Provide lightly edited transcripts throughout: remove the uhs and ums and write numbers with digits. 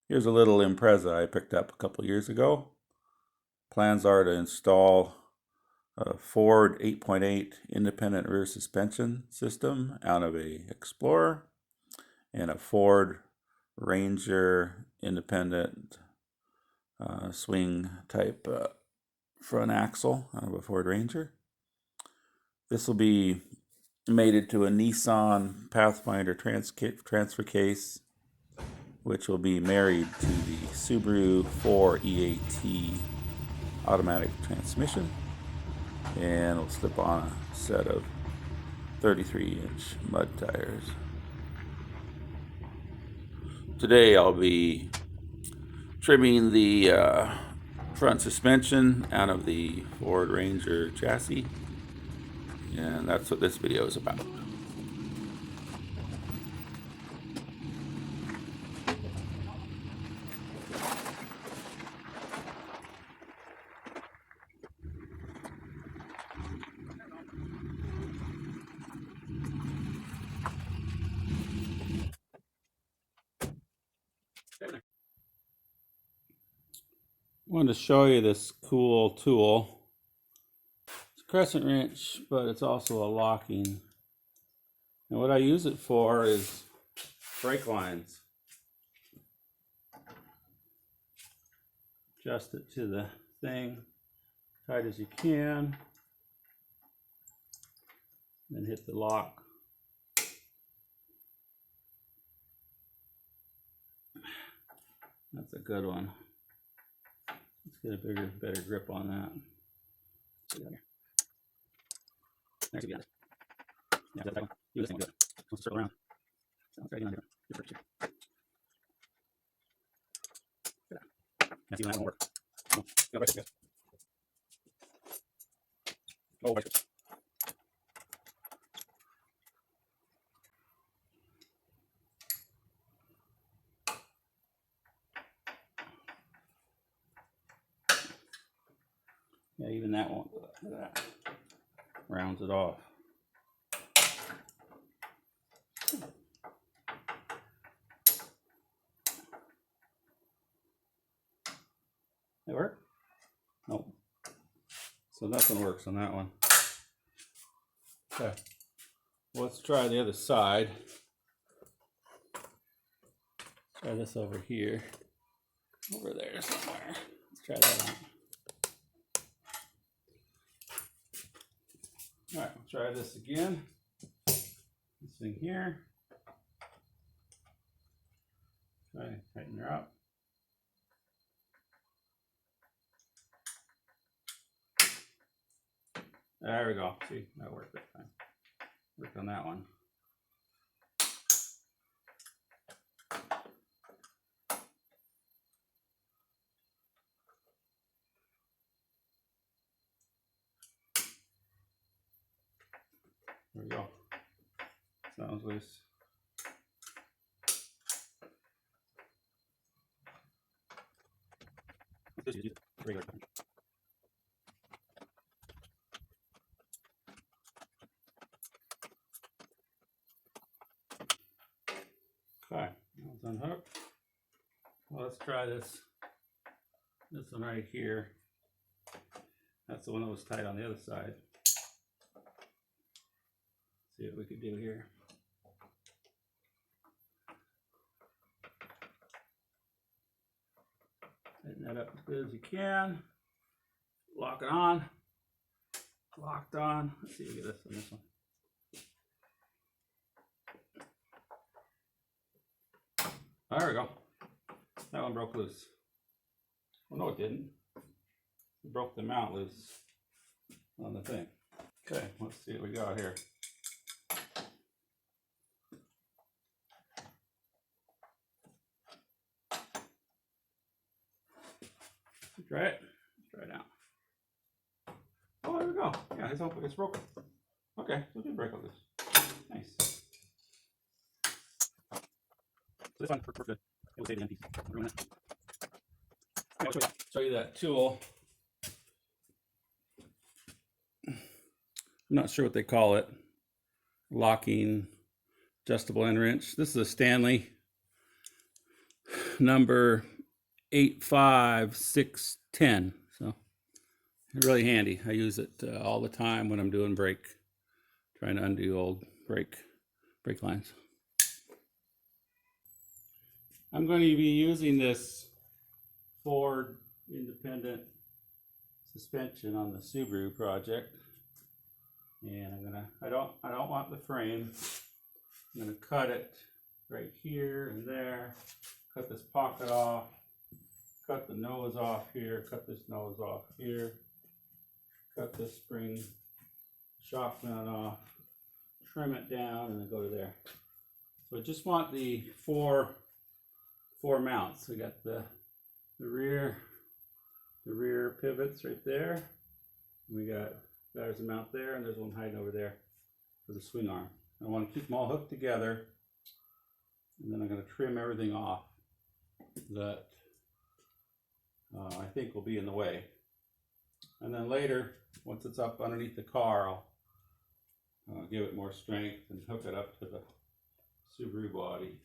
Here's a little Impreza I picked up a couple years ago. Plans are to install a Ford 8.8 independent rear suspension system out of a Explorer and a Ford Ranger independent swing type front axle out of a Ford Ranger. This will be mated to a Nissan Pathfinder transfer case, which will be married to the Subaru 4EAT automatic transmission, and will slip on a set of 33-inch mud tires. Today I'll be trimming the front suspension out of the Ford Ranger chassis, and that's what this video is about. I wanted to show you this cool tool. It's a crescent wrench, but it's also a locking. And what I use it for is brake lines. Adjust it to the thing, tight as you can, then hit the lock. That's a good one. Let's get a better grip on that. There you go. Yeah, that one. Do this one good. Let's circle around. So let's try again on your first here. That's even that won't work. No, go right there. Oh, right there. Yeah, even that won't do it. Look at that. Rounds it off. That work? Nope. So nothing works on that one. Okay. Well, let's try the other side. Try this over here. Over there somewhere. Let's try that out. All right, we'll try this again. This thing here. Try to tighten her up. There we go. See, that worked that time. Worked on that one. There we go. Sounds loose. Let's use a regular punch. Okay, that's unhooked. Well, let's try this. This one right here. That's the one that was tight on the other side. See what we could do here. Tighten that up as good as you can. Lock it on. Locked on. Let's see if we get this one. There we go. That one broke loose. Well, no, it didn't. It broke the mount loose on the thing. Okay, let's see what we got here. Try it. Try it out. Oh, there we go. Yeah, it's broken. Okay, so it did break loose. Nice. So this one worked good. It will save the empties. Ruin it. Okay, I'll show you that tool. I'm not sure what they call it. Locking adjustable end wrench. This is a Stanley. number 85610. So really handy. I use it all the time when I'm doing trying to undo old brake lines. I'm going to be using this Ford independent suspension on the Subaru project, and I don't want the frame. I'm gonna cut it right here and there, cut this pocket off, cut the nose off here, cut this nose off here, cut this spring shock mount off, trim it down, and then go to there. So I just want the four mounts. We got the rear pivots right there. There's a mount there, and there's one hiding over there for the swing arm. I want to keep them all hooked together, and then I'm going to trim everything off that I think will be in the way. And then later, once it's up underneath the car, I'll give it more strength and hook it up to the Subaru body.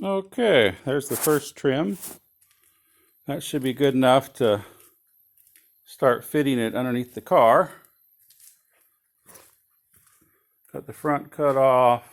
Okay, there's the first trim. That should be good enough to start fitting it underneath the car. Got the front cut off,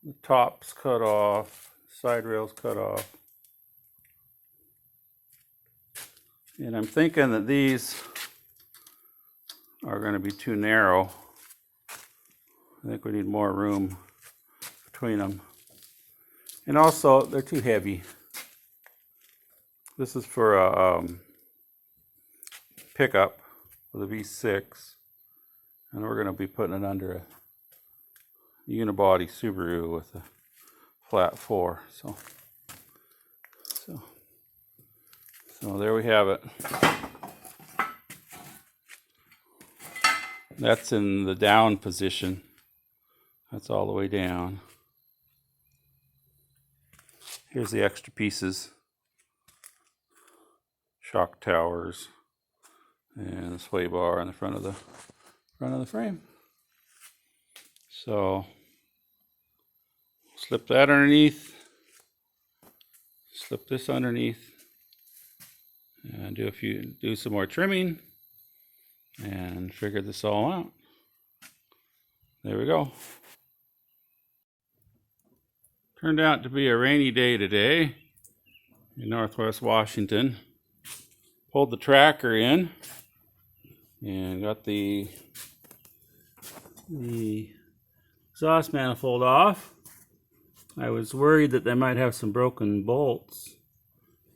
the tops cut off, side rails cut off. And I'm thinking that these are going to be too narrow. I think we need more room between them. And also, they're too heavy. This is for a pickup with a V6. And we're going to be putting it under a unibody Subaru with a flat 4. So there we have it. That's in the down position. That's all the way down. Here's the extra pieces. Shock towers and the sway bar in the front of the frame. So slip that underneath. Slip this underneath. And do some more trimming and figure this all out. There we go. Turned out to be a rainy day today in Northwest Washington. Pulled the tracker in and got the exhaust manifold off. I was worried that they might have some broken bolts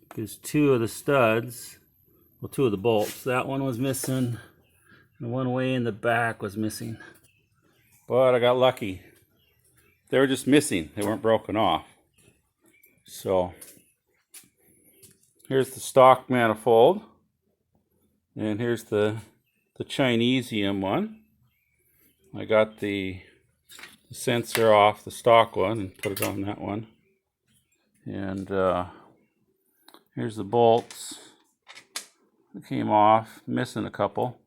because two of the bolts, that one was missing and one way in the back was missing. But I got lucky. They were just missing. They weren't broken off. So here's the stock manifold. And here's the Chinesium one. I got the sensor off the stock one and put it on that one. And here's the bolts that came off, missing a couple,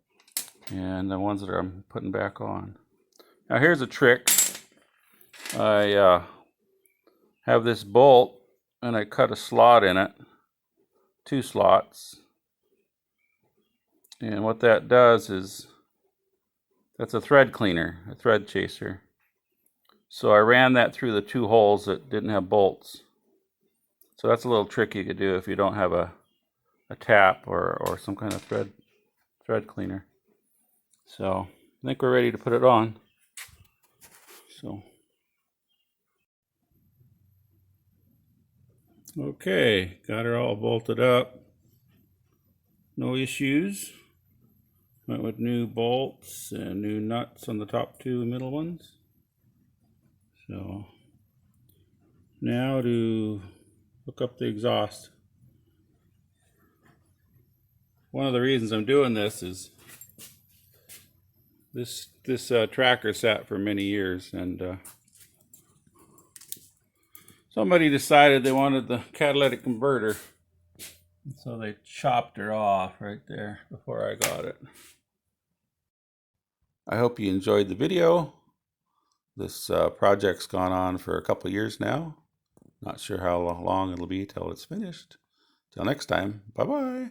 and the ones that I'm putting back on. Now here's a trick. I have this bolt and I cut a slot in it, 2 slots. And what that does is, that's a thread cleaner, a thread chaser. So I ran that through the 2 holes that didn't have bolts. So that's a little trick you could do if you don't have a tap or some kind of thread cleaner. So I think we're ready to put it on. So okay, got her all bolted up. No issues. Went with new bolts and new nuts on the top 2 middle ones. So now to hook up the exhaust. One of the reasons I'm doing this is this tracker sat for many years, and somebody decided they wanted the catalytic converter, so they chopped her off right there before I got it. I hope you enjoyed the video. This project's gone on for a couple years now. Not sure how long it'll be till it's finished. Till next time, bye-bye.